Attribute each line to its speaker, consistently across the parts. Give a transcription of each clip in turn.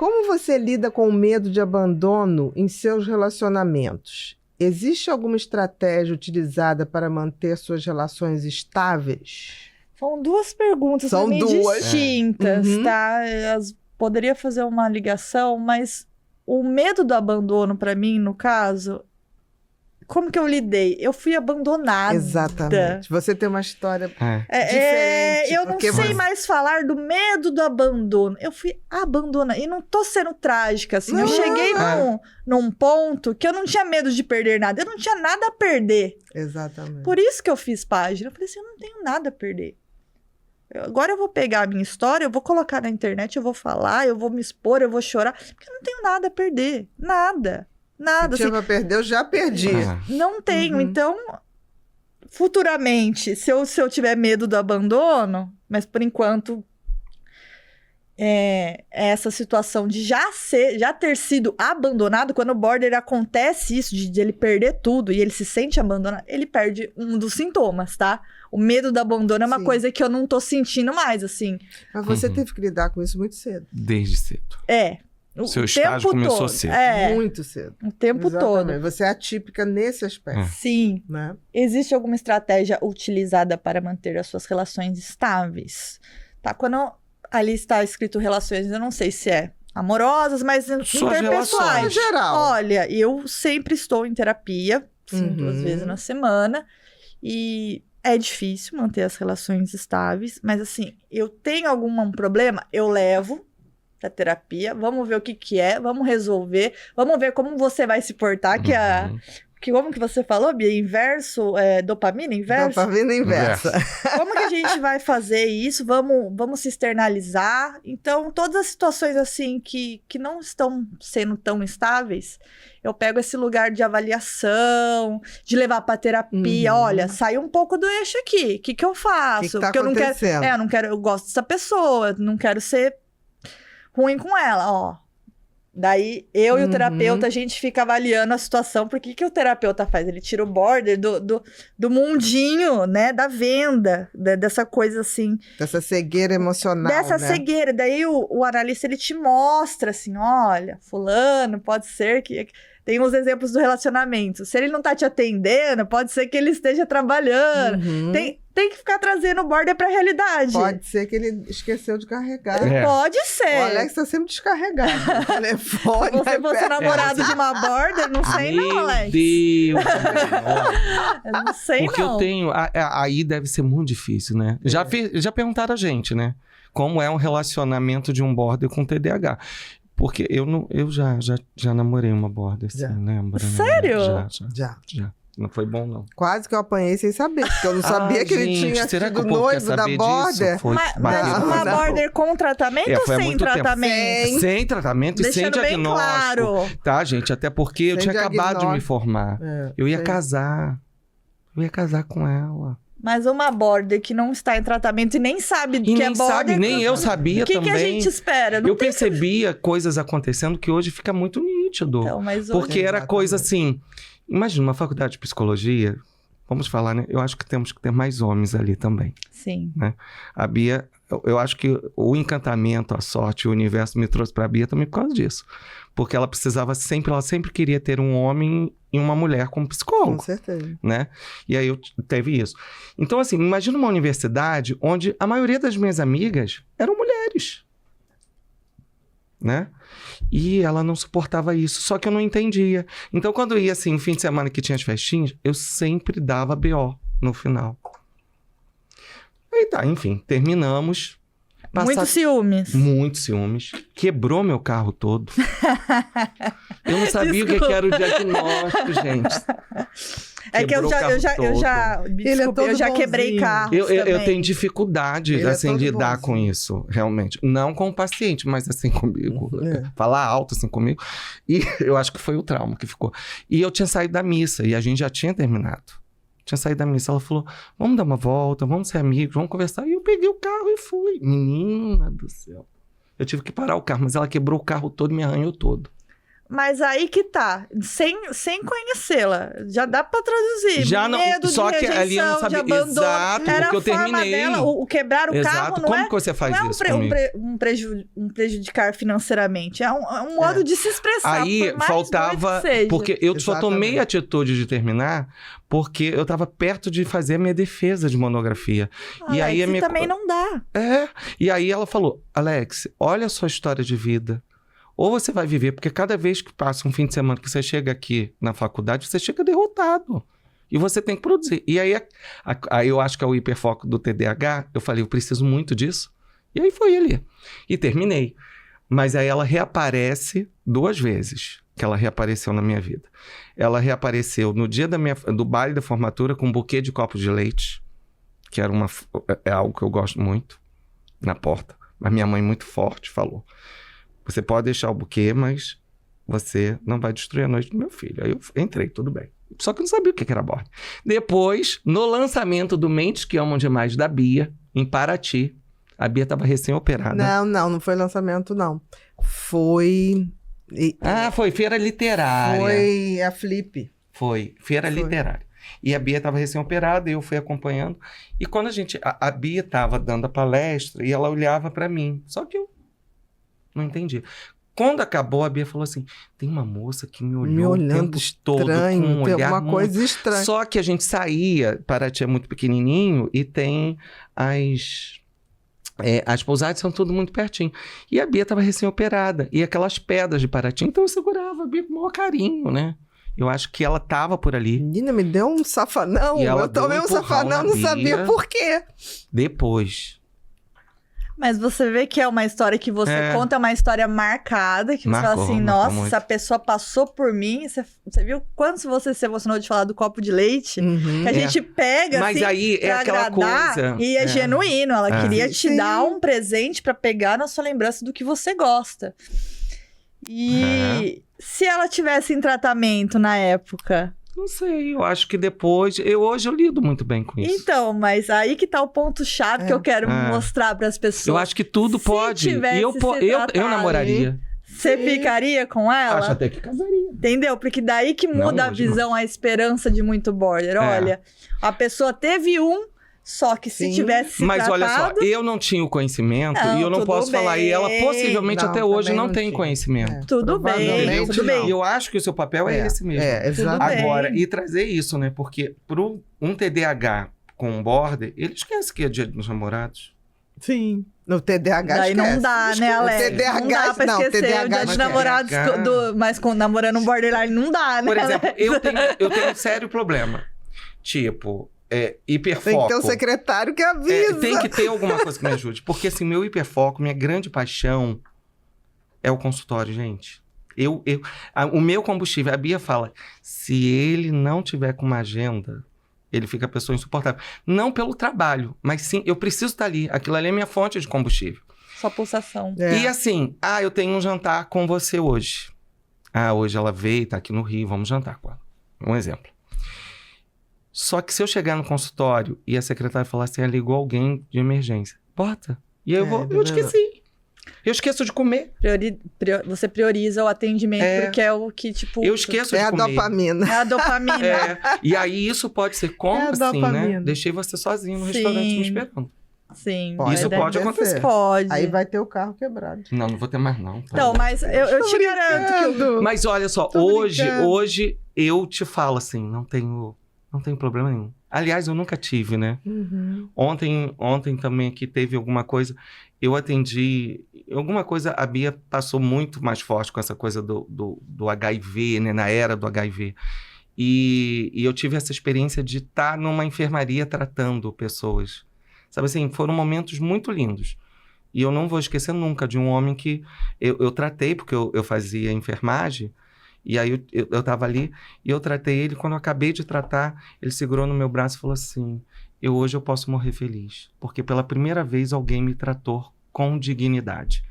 Speaker 1: Como você lida com o medo de abandono em seus relacionamentos? Existe alguma estratégia utilizada para manter suas relações estáveis?
Speaker 2: São duas perguntas
Speaker 1: São
Speaker 2: meio
Speaker 1: duas.
Speaker 2: distintas,
Speaker 1: Uhum.
Speaker 2: tá? Poderia fazer uma ligação, mas o medo do abandono, pra mim, no caso, como que eu lidei? Eu fui abandonada.
Speaker 1: Exatamente. Você tem uma história diferente.
Speaker 2: Eu não sei mais falar do medo do abandono. Eu fui abandonada. E não tô sendo trágica, assim. Eu cheguei num ponto que eu não tinha medo de perder nada. Eu não tinha nada a perder.
Speaker 1: Exatamente.
Speaker 2: Por isso que eu fiz página. Eu falei assim, eu não tenho nada a perder. Agora eu vou pegar a minha história, eu vou colocar na internet, eu vou falar, eu vou me expor, eu vou chorar. Porque eu não tenho nada a perder. Nada. Nada.
Speaker 1: Se tinha pra perder, eu já perdi.
Speaker 2: Não tenho. Então, futuramente, se eu tiver medo do abandono, mas por enquanto, essa situação de já ter sido abandonado, quando o border acontece isso, de ele perder tudo e ele se sente abandonado, ele perde um dos sintomas, tá? O medo do abandono é uma coisa que eu não tô sentindo mais, assim.
Speaker 1: Mas você teve que lidar com isso muito cedo.
Speaker 3: Desde cedo.
Speaker 2: O
Speaker 3: seu estágio começou cedo.
Speaker 1: Muito cedo.
Speaker 2: O tempo todo.
Speaker 1: Você é atípica nesse aspecto.
Speaker 2: Sim.
Speaker 1: Né?
Speaker 2: Existe alguma estratégia utilizada para manter as suas relações estáveis? Tá, quando ali está escrito relações, eu não sei se é amorosas, mas interpessoais.
Speaker 1: Em geral.
Speaker 2: Olha, eu sempre estou em terapia, 2 vezes na semana, e é difícil manter as relações estáveis, mas assim, eu tenho algum problema, eu levo da terapia, vamos ver o que é, vamos resolver, vamos ver como você vai se portar, como que você falou, Bia? Inverso, dopamina inverso?
Speaker 1: Dopamina inversa.
Speaker 2: Como que a gente vai fazer isso? Vamos se externalizar. Então, todas as situações assim que não estão sendo tão estáveis, eu pego esse lugar de avaliação, de levar pra terapia. Olha, saiu um pouco do eixo aqui. O que eu faço?
Speaker 1: Que tá
Speaker 2: porque eu não quero.
Speaker 1: acontecendo?
Speaker 2: Eu não quero, eu gosto dessa pessoa, não quero ser ruim com ela, ó. Daí, eu e o terapeuta, a gente fica avaliando a situação. Por que o terapeuta faz? Ele tira o border do mundinho, né? Da venda, dessa coisa assim.
Speaker 1: Dessa cegueira emocional,
Speaker 2: Dessa cegueira. Daí, o analista, ele te mostra assim, olha, fulano, pode ser que... Tem uns exemplos do relacionamento. Se ele não tá te atendendo, pode ser que ele esteja trabalhando. Tem que ficar trazendo o border pra realidade.
Speaker 1: Pode ser que ele esqueceu de carregar.
Speaker 2: Pode ser.
Speaker 1: O Alex tá sempre descarregado. O telefone.
Speaker 2: Se você fosse namorado de uma border, não sei não, Alex.
Speaker 3: Meu Deus.
Speaker 2: Eu não sei
Speaker 3: Porque
Speaker 2: não.
Speaker 3: eu tenho... Aí deve ser muito difícil, né? Já perguntaram a gente, né? Como é um relacionamento de um border com TDAH. Porque eu já namorei uma border, assim, lembra?
Speaker 2: Sério?
Speaker 3: Já. Não foi bom, não.
Speaker 1: Quase que eu apanhei sem saber, porque eu não sabia que ele tinha
Speaker 3: será
Speaker 1: sido
Speaker 3: que o povo quer
Speaker 1: noivo da
Speaker 3: saber
Speaker 1: border.
Speaker 3: disso? Foi
Speaker 2: Mas
Speaker 3: batido
Speaker 2: uma
Speaker 3: na-
Speaker 2: border com tratamento ou
Speaker 3: foi há
Speaker 2: sem
Speaker 3: muito tempo.
Speaker 2: tratamento?
Speaker 3: Sem tratamento e sem
Speaker 2: Deixando bem
Speaker 3: diagnóstico.
Speaker 2: claro.
Speaker 3: Tá, gente? Até porque eu
Speaker 1: Sem
Speaker 3: tinha acabado de me
Speaker 1: diagnóstico.
Speaker 3: formar. Eu ia
Speaker 1: sem-
Speaker 3: casar. Eu ia casar com ela.
Speaker 2: Mas uma border que não está em tratamento e nem sabe
Speaker 3: E
Speaker 2: que
Speaker 3: nem
Speaker 2: é border...
Speaker 3: sabe, nem eu sabia
Speaker 2: O que
Speaker 3: também.
Speaker 2: a gente espera? Não
Speaker 3: Eu
Speaker 2: tem...
Speaker 3: percebia coisas acontecendo que hoje fica muito nítido.
Speaker 2: Então, mas hoje...
Speaker 3: Porque era
Speaker 1: Exatamente.
Speaker 3: coisa assim... Imagina, uma faculdade de psicologia... Vamos falar, né? Eu acho que temos que ter mais homens ali também.
Speaker 2: Sim.
Speaker 3: A Bia... Eu acho que o encantamento, a sorte, o universo me trouxe pra Bia também por causa disso. Porque ela sempre queria ter um homem e uma mulher como psicólogo.
Speaker 1: Com certeza.
Speaker 3: Né? E aí teve isso. Então, assim, imagina uma universidade onde a maioria das minhas amigas eram mulheres. Né? E ela não suportava isso, só que eu não entendia. Então, quando ia, assim, fim de semana que tinha as festinhas, eu sempre dava BO no final. Aí tá, enfim, terminamos.
Speaker 2: Muitos ciúmes.
Speaker 3: Muitos ciúmes. Quebrou meu carro todo. Eu não sabia o que era o diagnóstico, gente.
Speaker 2: É que eu já quebrei carros
Speaker 3: Eu
Speaker 2: também.
Speaker 3: tenho dificuldade,
Speaker 1: Ele é
Speaker 3: assim,
Speaker 1: todo
Speaker 3: de lidar
Speaker 1: bonzinho.
Speaker 3: com isso, realmente. Não com o paciente, mas assim comigo. Falar alto assim comigo. E eu acho que foi o trauma que ficou. E eu tinha saído da missa, e a gente já tinha terminado. Tinha saído da missa, ela falou, vamos dar uma volta, vamos ser amigos, vamos conversar. E eu peguei o carro e fui. Menina do céu. Eu tive que parar o carro, mas ela quebrou o carro todo e me arranhou todo.
Speaker 2: Mas aí que tá, sem conhecê-la, já dá pra traduzir.
Speaker 3: Já não,
Speaker 2: Medo
Speaker 3: só
Speaker 2: de
Speaker 3: que
Speaker 2: rejeição,
Speaker 3: ali eu não
Speaker 2: de
Speaker 3: sabia.
Speaker 2: abandono.
Speaker 3: Exato,
Speaker 2: Era
Speaker 3: porque eu
Speaker 2: a forma
Speaker 3: terminei.
Speaker 2: dela, o quebrar o
Speaker 3: Exato.
Speaker 2: carro não
Speaker 3: Como
Speaker 2: é,
Speaker 3: que você faz
Speaker 2: não é
Speaker 3: isso comigo?
Speaker 2: um prejudicar financeiramente, é um modo de se expressar.
Speaker 3: Aí
Speaker 2: por mais
Speaker 3: faltava,
Speaker 2: doido que seja.
Speaker 3: porque eu só tomei
Speaker 1: Exatamente.
Speaker 3: a atitude de terminar porque eu tava perto de fazer a minha defesa de monografia. E aí a minha
Speaker 2: também não dá.
Speaker 3: E aí ela falou: Alex, olha a sua história de vida. Ou você vai viver, porque cada vez que passa um fim de semana que você chega aqui na faculdade, você chega derrotado. E você tem que produzir. E aí, aí eu acho que é o hiperfoco do TDAH. Eu falei, eu preciso muito disso. E aí foi ali. E terminei. Mas aí ela reaparece 2 vezes, que ela reapareceu na minha vida. Ela reapareceu no dia do baile da formatura com um buquê de copos de leite, que era é algo que eu gosto muito, na porta. Mas minha mãe, muito forte, falou: você pode deixar o buquê, mas você não vai destruir a noite do meu filho. Aí eu entrei, tudo bem. Só que eu não sabia o que era border. Depois, no lançamento do Mentes que Amam Demais da Bia, em Paraty, a Bia estava recém-operada.
Speaker 1: Não foi lançamento, não. Foi...
Speaker 3: Foi Feira Literária.
Speaker 1: Foi a Flip.
Speaker 3: Foi, Feira
Speaker 1: Foi.
Speaker 3: Literária. E a Bia estava recém-operada, e eu fui acompanhando. E quando a Bia estava dando a palestra, e ela olhava para mim. Só que eu não entendi. Quando acabou, a Bia falou assim: tem uma moça que me olhou
Speaker 1: Me olhando
Speaker 3: o tempo todo com um
Speaker 1: tem
Speaker 3: olhar
Speaker 1: alguma coisa estranha.
Speaker 3: Só que a gente saía, Paraty é muito pequenininho, e tem as pousadas são tudo muito pertinho. E a Bia estava recém-operada, e aquelas pedras de Paraty, então eu segurava a Bia com o maior carinho, né? Eu acho que ela estava por ali.
Speaker 1: Menina, me deu um safanão.
Speaker 3: E ela
Speaker 1: Eu tomei
Speaker 3: deu um
Speaker 1: um safanão,
Speaker 3: empurrão
Speaker 1: não
Speaker 3: na
Speaker 1: sabia
Speaker 3: Bia.
Speaker 1: por quê.
Speaker 3: Depois.
Speaker 2: Mas você vê que é uma história que você conta, é uma história marcada, que você fala
Speaker 3: Marcou,
Speaker 2: assim,
Speaker 3: marcou
Speaker 2: nossa,
Speaker 3: muito.
Speaker 2: essa pessoa passou por mim. Você viu quanto você se emocionou de falar do copo de leite?
Speaker 1: Uhum.
Speaker 2: Que a gente pega,
Speaker 3: Mas
Speaker 2: assim,
Speaker 3: aí é
Speaker 2: pra
Speaker 3: aquela
Speaker 2: agradar,
Speaker 3: coisa.
Speaker 2: e é genuíno. Ela queria te
Speaker 1: Sim.
Speaker 2: dar um presente pra pegar na sua lembrança do que você gosta. E se ela tivesse em tratamento na época...
Speaker 3: Não sei, eu acho que depois... Hoje eu lido muito bem com isso.
Speaker 2: Então, mas aí que tá o ponto-chave que eu quero mostrar pras pessoas.
Speaker 3: Eu acho que tudo
Speaker 2: Se
Speaker 3: pode. E
Speaker 2: tivesse
Speaker 3: eu
Speaker 2: se tratado,
Speaker 3: namoraria.
Speaker 2: Você ficaria com ela?
Speaker 3: Acho até que casaria.
Speaker 2: Entendeu? Porque daí que muda
Speaker 3: Não,
Speaker 2: a
Speaker 3: hoje
Speaker 2: visão, a esperança de muito border. Olha, a pessoa teve só que se
Speaker 1: Sim.
Speaker 2: tivesse se
Speaker 3: Mas olha só,
Speaker 2: tratado...
Speaker 3: eu não tinha o conhecimento
Speaker 2: Não,
Speaker 3: e eu não
Speaker 2: tudo
Speaker 3: posso falar. E ela
Speaker 2: bem.
Speaker 3: possivelmente
Speaker 1: Não,
Speaker 3: até hoje
Speaker 1: também
Speaker 3: não
Speaker 1: não
Speaker 3: tem
Speaker 1: tinha.
Speaker 3: conhecimento.
Speaker 2: Tudo bem,
Speaker 1: Provavelmente
Speaker 2: tudo bem.
Speaker 3: E eu acho que o seu papel é esse mesmo.
Speaker 1: Exato.
Speaker 2: Tudo bem.
Speaker 3: Agora, e trazer isso, né? Porque um TDAH com um border, ele esquece que é dia dos namorados.
Speaker 1: Sim. No TDAH
Speaker 2: Daí
Speaker 1: esquece.
Speaker 2: não dá, né, Alex?
Speaker 1: TDAH,
Speaker 2: não dá pra esquecer
Speaker 1: TDAH
Speaker 2: o dia dos
Speaker 3: mas
Speaker 2: namorados,
Speaker 3: TDAH.
Speaker 2: mas namorando um borderline não dá, né?
Speaker 3: Por exemplo,
Speaker 2: Alex?
Speaker 3: eu tenho um sério problema. Tipo,
Speaker 1: Tem
Speaker 3: hiperfoco.
Speaker 1: que ter um secretário que avisa.
Speaker 3: Tem que ter alguma coisa que me ajude. Porque, assim, meu hiperfoco, minha grande paixão é o consultório, gente. O meu combustível, a Bia fala, se ele não tiver com uma agenda, ele fica a pessoa insuportável. Não pelo trabalho, mas sim, eu preciso estar ali. Aquilo ali é minha fonte de combustível.
Speaker 2: Só pulsação.
Speaker 3: E assim, eu tenho um jantar com você hoje. Hoje ela veio, tá aqui no Rio, vamos jantar com ela. Um exemplo. Só que se eu chegar no consultório e a secretária falar assim, ligou alguém de emergência, bota. E aí eu esqueci. Eu esqueço de comer.
Speaker 2: Você prioriza o atendimento porque é o que, tipo...
Speaker 3: Eu esqueço de
Speaker 1: a
Speaker 3: comer.
Speaker 1: dopamina.
Speaker 2: É a dopamina.
Speaker 3: E aí isso pode ser como
Speaker 1: É a
Speaker 3: assim, né?
Speaker 1: dopamina.
Speaker 3: Deixei você sozinho no
Speaker 2: Sim.
Speaker 3: restaurante me esperando.
Speaker 2: Sim.
Speaker 3: Isso pode acontecer.
Speaker 2: Pode.
Speaker 1: Aí vai ter o carro quebrado.
Speaker 3: Não vou ter mais não.
Speaker 2: Então, mas eu te garanto que...
Speaker 3: Mas olha só, hoje eu te falo assim, não tenho problema nenhum. Aliás, eu nunca tive, né?
Speaker 1: Uhum.
Speaker 3: Ontem também aqui teve alguma coisa, eu atendi, alguma coisa, a Bia passou muito mais forte com essa coisa do HIV, né? Na era do HIV. E eu tive essa experiência de estar numa enfermaria tratando pessoas. Sabe assim, foram momentos muito lindos. E eu não vou esquecer nunca de um homem que eu tratei, porque eu fazia enfermagem, e aí eu estava ali, e eu tratei ele. Quando eu acabei de tratar, ele segurou no meu braço e falou assim, hoje eu posso morrer feliz, porque pela primeira vez alguém me tratou com dignidade.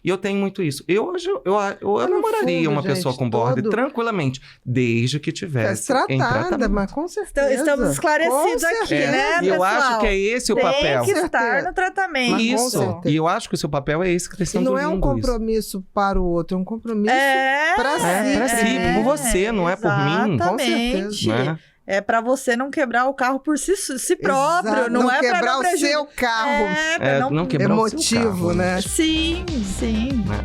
Speaker 3: E eu tenho muito isso. Eu
Speaker 1: no
Speaker 3: namoraria
Speaker 1: fundo,
Speaker 3: uma pessoa
Speaker 1: gente,
Speaker 3: com border
Speaker 1: todo-
Speaker 3: tranquilamente, desde que tivesse em
Speaker 1: tratada,
Speaker 3: tratamento.
Speaker 1: mas com certeza.
Speaker 2: Estamos esclarecidos
Speaker 1: Com
Speaker 2: aqui,
Speaker 1: certeza.
Speaker 2: né,
Speaker 3: E eu
Speaker 2: pessoal?
Speaker 3: acho que é esse o
Speaker 2: Tem
Speaker 3: papel.
Speaker 2: que estar
Speaker 1: certeza.
Speaker 2: no tratamento.
Speaker 1: Mas com
Speaker 3: Isso.
Speaker 1: certeza.
Speaker 3: E eu acho que o seu papel é esse que está
Speaker 1: E
Speaker 3: sendo
Speaker 1: não é um
Speaker 3: lindo isso.
Speaker 1: compromisso para o outro, é um compromisso
Speaker 2: Pra
Speaker 3: pra si, por você, não é por mim.
Speaker 1: Com
Speaker 2: Exatamente.
Speaker 3: Né?
Speaker 2: É pra você não quebrar o carro por si próprio,
Speaker 1: Exato,
Speaker 2: não é pra
Speaker 1: quebrar
Speaker 2: não
Speaker 1: o seu carro
Speaker 2: É, pra não...
Speaker 3: não quebrar o seu
Speaker 1: emotivo,
Speaker 3: carro,
Speaker 1: né?
Speaker 2: Sim, sim.
Speaker 3: né?